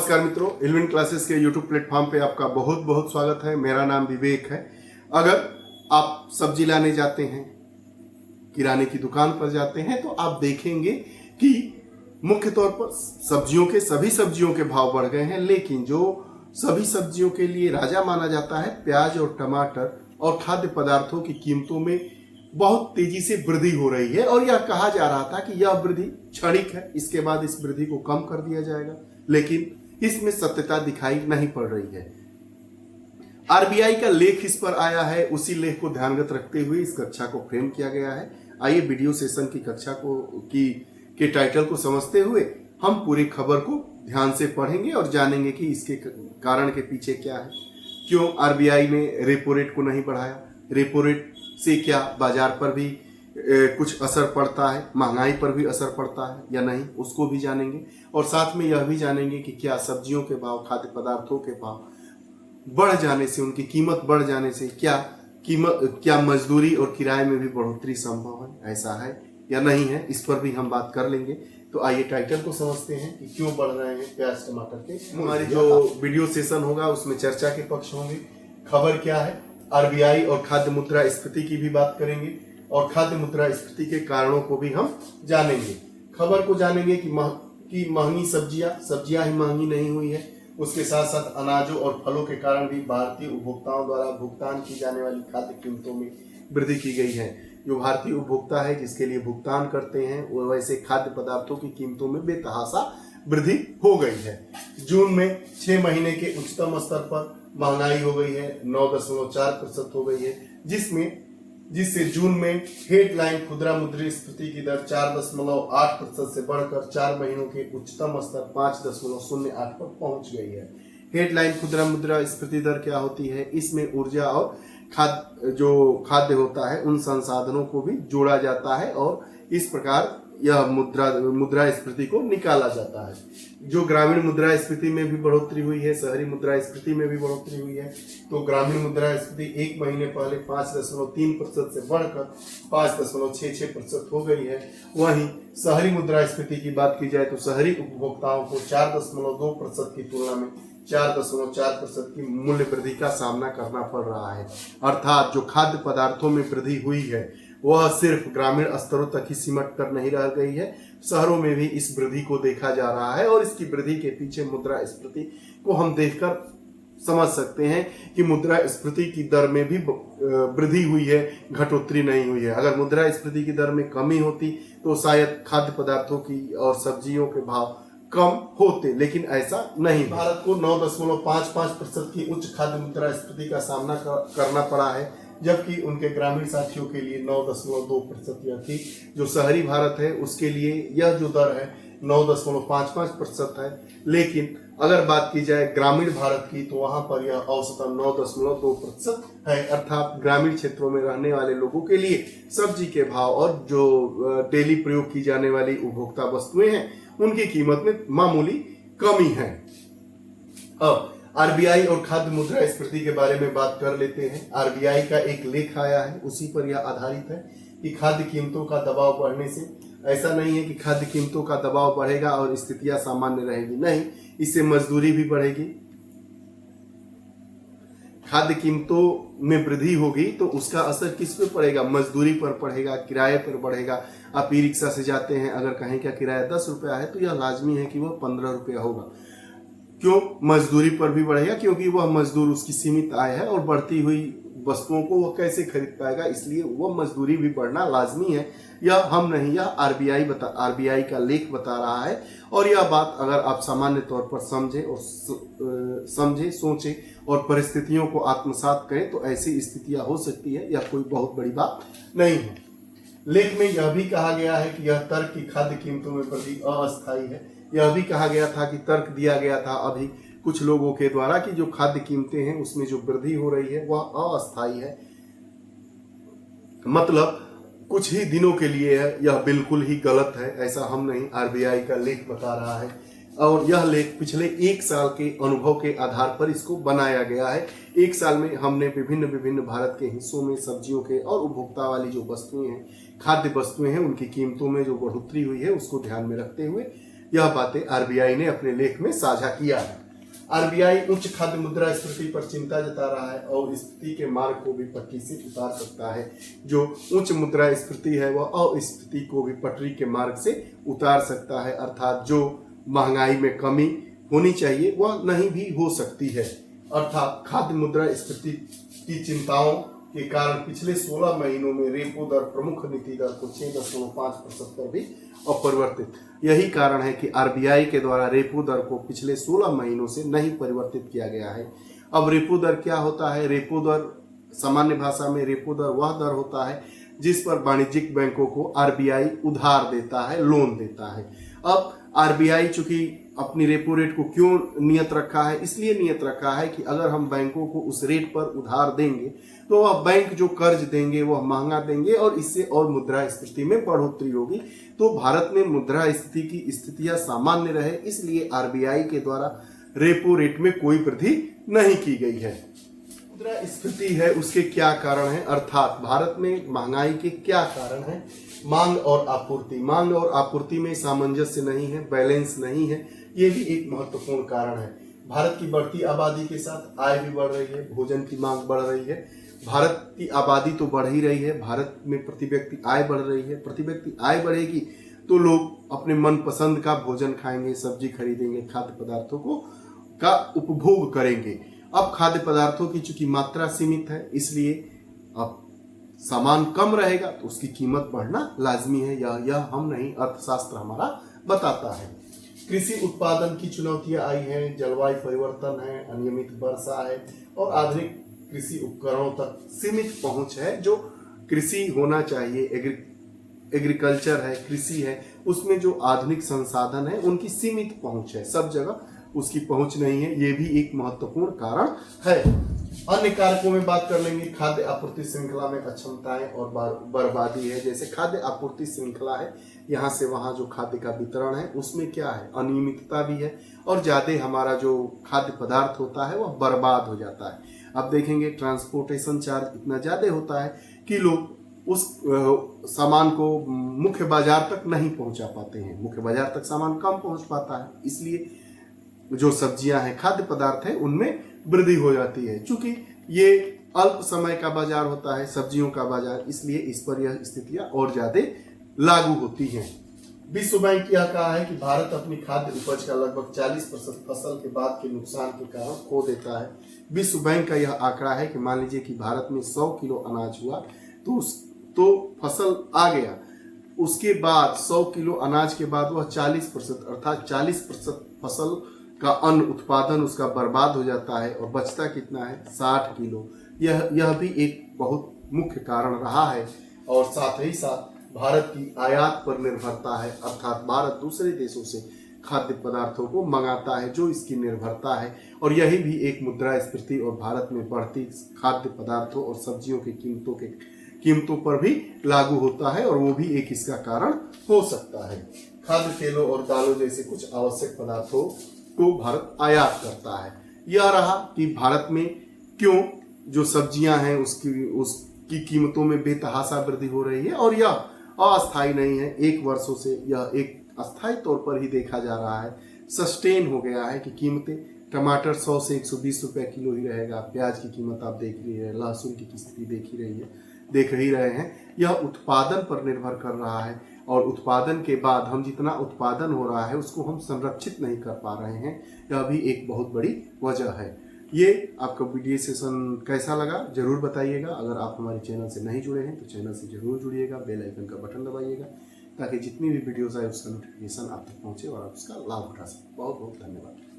नमस्कार मित्रों, इल्विन क्लासेस के यूट्यूब प्लेटफॉर्म पे आपका बहुत बहुत स्वागत है। मेरा नाम विवेक है। अगर आप सब्जी लाने जाते हैं, किराने की दुकान पर जाते हैं, तो आप देखेंगे कि मुख्य तौर पर सभी सब्जियों के भाव बढ़ गए हैं, लेकिन जो सभी सब्जियों के लिए राजा माना जाता है, प्याज और टमाटर और खाद्य पदार्थों की कीमतों में बहुत तेजी से वृद्धि हो रही है। और यह कहा जा रहा था कि यह वृद्धि क्षणिक है, इसके बाद इस वृद्धि को कम कर दिया जाएगा, लेकिन इसमें सत्यता दिखाई नहीं पड़ रही है। आरबीआई का लेख इस पर आया है, उसी लेख को ध्यानगत रखते हुए इस कक्षा को फ्रेम किया गया है। आइए वीडियो सेशन की कक्षा के टाइटल को समझते हुए हम पूरी खबर को ध्यान से पढ़ेंगे और जानेंगे कि इसके कारण के पीछे क्या है। क्यों आरबीआई ने रेपो रेट को नहीं बढ़ाया, रेपो रेट से क्या बाजार पर भी कुछ असर पड़ता है, महंगाई पर भी असर पड़ता है या नहीं, उसको भी जानेंगे। और साथ में यह भी जानेंगे कि क्या सब्जियों के भाव, खाद्य पदार्थों के भाव बढ़ जाने से, उनकी कीमत बढ़ जाने से क्या मजदूरी और किराए में भी बढ़ोतरी संभव है, ऐसा है या नहीं है, इस पर भी हम बात कर लेंगे। तो आइए टाइटल को समझते हैं कि क्यों बढ़ रहे हैं प्याज टमाटर के। हमारी जो वीडियो सेशन होगा उसमें चर्चा के पक्ष होंगे, खबर क्या है, आरबीआई और खाद्य मुद्रा स्फीति की भी बात करेंगे और खाद्य मुद्रा स्फीति के कारणों को भी हम जानेंगे। खबर को जानेंगे कि महंगी सब्जियां ही महंगी नहीं हुई है, उसके साथ साथ अनाजों और फलों के कारण भी भारतीय उपभोक्ताओं द्वारा भुगतान की जाने वाली खाद्य कीमतों में वृद्धि की गई है। जो भारतीय उपभोक्ता है, जिसके लिए भुगतान करते हैं, वो वैसे खाद्य पदार्थों की कीमतों में बेतहाशा वृद्धि हो गई है। जून में 6 महीने के उच्चतम स्तर पर महंगाई हो गई है, 9.4% हो गई है, जिससे जून में हेडलाइन खुदरा मुद्रास्फीति की दर 4.8% से बढ़कर 4 महीनों के उच्चतम स्तर 5.08 पर पहुंच गई है। हेडलाइन खुदरा मुद्रास्फीति दर क्या होती है? इसमें ऊर्जा और खाद्य होता है, उन संसाधनों को भी जोड़ा जाता है और इस प्रकार यह मुद्रास्फीति को निकाला जाता है। जो ग्रामीण मुद्रास्फीति में भी बढ़ोतरी हुई है, शहरी मुद्रास्फीति में भी बढ़ोतरी हुई है। तो ग्रामीण मुद्रास्फीति 1 महीने पहले 5.3% से बढ़कर 5.66% हो गई है। वहीं शहरी मुद्रास्फीति की बात की जाए तो शहरी उपभोक्ताओं को 4.2% की तुलना में 4.4% की मूल्य वृद्धि का सामना करना पड़ रहा है। अर्थात जो खाद्य पदार्थों में वृद्धि हुई है वह सिर्फ ग्रामीण स्तरों तक ही सिमट कर नहीं रह गई है, शहरों में भी इस वृद्धि को देखा जा रहा है। और इसकी वृद्धि के पीछे मुद्रास्फीति को हम देखकर समझ सकते हैं कि मुद्रास्फीति की दर में भी वृद्धि हुई है, घटोतरी नहीं हुई है। अगर मुद्रास्फीति की दर में कमी होती तो शायद खाद्य पदार्थों की और सब्जियों के भाव कम होते, लेकिन ऐसा नहीं। भारत को 9.55% की उच्च खाद्य मुद्रास्फीति का सामना करना पड़ा है, जबकि उनके ग्रामीण साथियों के लिए 9.2% यह थी। जो शहरी भारत है उसके लिए यह जो दर है 9.55% है, लेकिन अगर बात की जाए ग्रामीण भारत की तो वहां पर यह औसतन 9.2% है। अर्थात ग्रामीण क्षेत्रों में रहने वाले लोगों के लिए सब्जी के भाव और जो डेली प्रयोग की जाने वाली उपभोक्ता वस्तुएं हैं उनकी कीमत में मामूली कमी है। अब आरबीआई और खाद्य मुद्रास्फीति के बारे में बात कर लेते हैं। आरबीआई का एक लेख आया है, उसी पर यह आधारित है कि खाद्य कीमतों का दबाव बढ़ने से ऐसा नहीं है कि खाद्य कीमतों का दबाव बढ़ेगा और स्थितियां सामान्य रहेगी, नहीं, इससे मजदूरी भी बढ़ेगी। खाद्य कीमतों में वृद्धि होगी तो उसका असर किस पे पड़ेगा? मजदूरी पर पड़ेगा, किराए पर बढ़ेगा। आप ई रिक्शा से जाते हैं, अगर कहीं का किराया 10 रुपया है तो यह लाजमी है कि वह 15 रुपया होगा। क्यों? मजदूरी पर भी बढ़ेगा, क्योंकि वह मजदूर, उसकी सीमित आय है और बढ़ती हुई वस्तुओं को वह कैसे खरीद पाएगा, इसलिए वह मजदूरी भी बढ़ना लाजमी है। यह हम नहीं, यह आरबीआई का लेख बता रहा है। और यह बात अगर आप सामान्य तौर पर समझे, सोचे और परिस्थितियों को आत्मसात करें तो ऐसी स्थितियां हो सकती है, यह कोई बहुत बड़ी बात नहीं है। लेख में यह भी कहा गया है कि यह तर्क की खाद्य कीमतों में वृद्धि अस्थायी है। यह भी कहा गया था कि तर्क दिया गया था अभी कुछ लोगों के द्वारा कि जो खाद्य कीमतें हैं उसमें जो वृद्धि हो रही है वह अस्थायी है, मतलब कुछ ही दिनों के लिए है। यह बिल्कुल ही गलत है, ऐसा हम नहीं, आरबीआई का लेख बता रहा है। और यह लेख पिछले 1 साल के अनुभव के आधार पर इसको बनाया गया है। 1 साल में हमने विभिन्न भारत के हिस्सों में सब्जियों के और उपभोक्ता वाली जो वस्तुएं हैं, खाद्य वस्तुएं हैं, उनकी कीमतों में जो बढ़ोतरी हुई है उसको ध्यान में रखते हुए यह बातें आरबीआई ने अपने लेख में साझा किया है। आरबीआई उच्च खाद्य मुद्रास्फीति पर चिंता जता रहा है और स्थिति के मार्ग को भी पटरी से उतार सकता है। जो उच्च मुद्रास्फीति है वह अस्फीति को भी पटरी के मार्ग से उतार सकता है, अर्थात जो महंगाई में कमी होनी चाहिए वह नहीं भी हो सकती है। अर्थात खाद्य मुद्रास्फीति की चिंताओं के कारण पिछले 16 महीनों में रेपो दर प्रमुख नीति दर को 6.5% पर भी अपरिवर्तित। यही कारण है कि आरबीआई के द्वारा रेपो दर को पिछले 16 महीनों से नहीं परिवर्तित किया गया है। अब रेपो दर क्या होता है? रेपो दर सामान्य भाषा में रेपो दर वह दर होता है जिस पर वाणिज्यिक बैंकों को आरबीआई उधार देता है, लोन देता है। अब आरबीआई चूंकि अपनी रेपो रेट को क्यों नियत रखा है? इसलिए नियत रखा है कि अगर हम बैंकों को उस रेट पर उधार देंगे तो वह बैंक जो कर्ज देंगे वह महंगा देंगे और इससे और मुद्रास्फीति में बढ़ोतरी होगी। तो भारत में मुद्रास्फीति की स्थितियां सामान्य रहे, इसलिए आरबीआई के द्वारा रेपो रेट में कोई वृद्धि नहीं की गई है। मुद्रास्फीति है उसके क्या कारण है, अर्थात भारत में महंगाई के क्या कारण है? मांग और आपूर्ति। मांग और आपूर्ति में सामंजस्य नहीं है, बैलेंस नहीं है, ये भी एक महत्वपूर्ण कारण है। भारत की बढ़ती आबादी के साथ आय भी बढ़ रही है, भोजन की मांग बढ़ रही है। भारत की आबादी तो बढ़ ही रही है, भारत में प्रति व्यक्ति आय बढ़ रही है। प्रति व्यक्ति आय बढ़ेगी तो लोग अपने मनपसंद का भोजन खाएंगे, सब्जी खरीदेंगे, खाद्य पदार्थों का उपभोग करेंगे। अब खाद्य पदार्थों की चूंकि मात्रा सीमित है, इसलिए अब सामान कम रहेगा तो उसकी कीमत बढ़ना लाजमी है। यह हम नहीं, अर्थशास्त्र हमारा बताता है। कृषि उत्पादन की चुनौतियां आई हैं, जलवायु परिवर्तन है, अनियमित वर्षा है और आधुनिक कृषि उपकरणों तक सीमित पहुंच है। जो कृषि होना चाहिए, एग्रीकल्चर है, कृषि है, उसमें जो आधुनिक संसाधन है उनकी सीमित पहुंच है, सब जगह उसकी पहुंच नहीं है, ये भी एक महत्वपूर्ण कारण है। अन्य कारकों में बात कर लेंगे। खाद्य आपूर्ति श्रृंखला में अक्षमताएं और बर्बादी है। जैसे खाद्य आपूर्ति श्रृंखला है, यहाँ से वहाँ जो खाद्य का वितरण है उसमें क्या है, अनियमितता भी है और ज्यादा हमारा जो खाद्य पदार्थ होता है वह बर्बाद हो जाता है। अब देखेंगे ट्रांसपोर्टेशन चार्ज इतना ज्यादा होता है कि लोग उस सामान को मुख्य बाजार तक नहीं पहुंचा पाते हैं, मुख्य बाजार तक सामान कम पहुंच पाता है, इसलिए जो सब्जियां हैं, खाद्य पदार्थ है, उनमें वृद्धि हो जाती है। चूंकि ये अल्प समय का बाजार होता है, सब्जियों का बाजार, इसलिए इस पर यह स्थितियां और ज्यादा लागू होती हैं। विश्व बैंक यह कहा है कि भारत अपनी खाद्य उपज का लगभग 40% फसल के बाद के नुकसान के कारण खो देता है। विश्व बैंक का यह आंकड़ा है कि मान लीजिए कि भारत में 100 किलो अनाज हुआ तो फसल आ गया, उसके बाद 100 किलो अनाज के बाद वह 40% अर्थात 40% फसल का अन्न उत्पादन उसका बर्बाद हो जाता है और बचता कितना है, 60 किलो। यह भी एक बहुत मुख्य कारण रहा है। और साथ ही साथ भारत की आयात पर निर्भरता है, अर्थात भारत दूसरे देशों से खाद्य पदार्थों को मंगाता है, जो इसकी निर्भरता है। और यही भी एक मुद्रास्फीति और भारत में बढ़ती खाद्य पदार्थों और सब्जियों की कीमतों पर भी लागू होता है और वो भी एक इसका कारण हो सकता है। खाद्य तेलों और दालों जैसे कुछ आवश्यक पदार्थों को भारत आयात करता है। यह रहा कि भारत में क्यों जो सब्जियां हैं उसकी कीमतों में बेतहाशा वृद्धि हो रही है और यह अस्थायी नहीं है। एक वर्षों से यह एक अस्थायी तौर पर ही देखा जा रहा है, सस्टेन हो गया है कि कीमतें टमाटर 100 से 120 रुपए किलो ही रहेगा। प्याज की कीमत आप देख रही है, लहसुन की स्थिति देख ही रहे हैं। यह उत्पादन पर निर्भर कर रहा है और उत्पादन के बाद हम जितना उत्पादन हो रहा है उसको हम संरक्षित नहीं कर पा रहे हैं, यह भी एक बहुत बड़ी वजह है। ये आपका वीडियो सेशन कैसा लगा जरूर बताइएगा। अगर आप हमारे चैनल से नहीं जुड़े हैं तो चैनल से जरूर जुड़िएगा, बेल आइकन का बटन दबाइएगा ताकि जितनी भी वीडियोस आए उसका नोटिफिकेशन आप तक पहुंचे और आप उसका लाभ उठा सकें। बहुत बहुत धन्यवाद।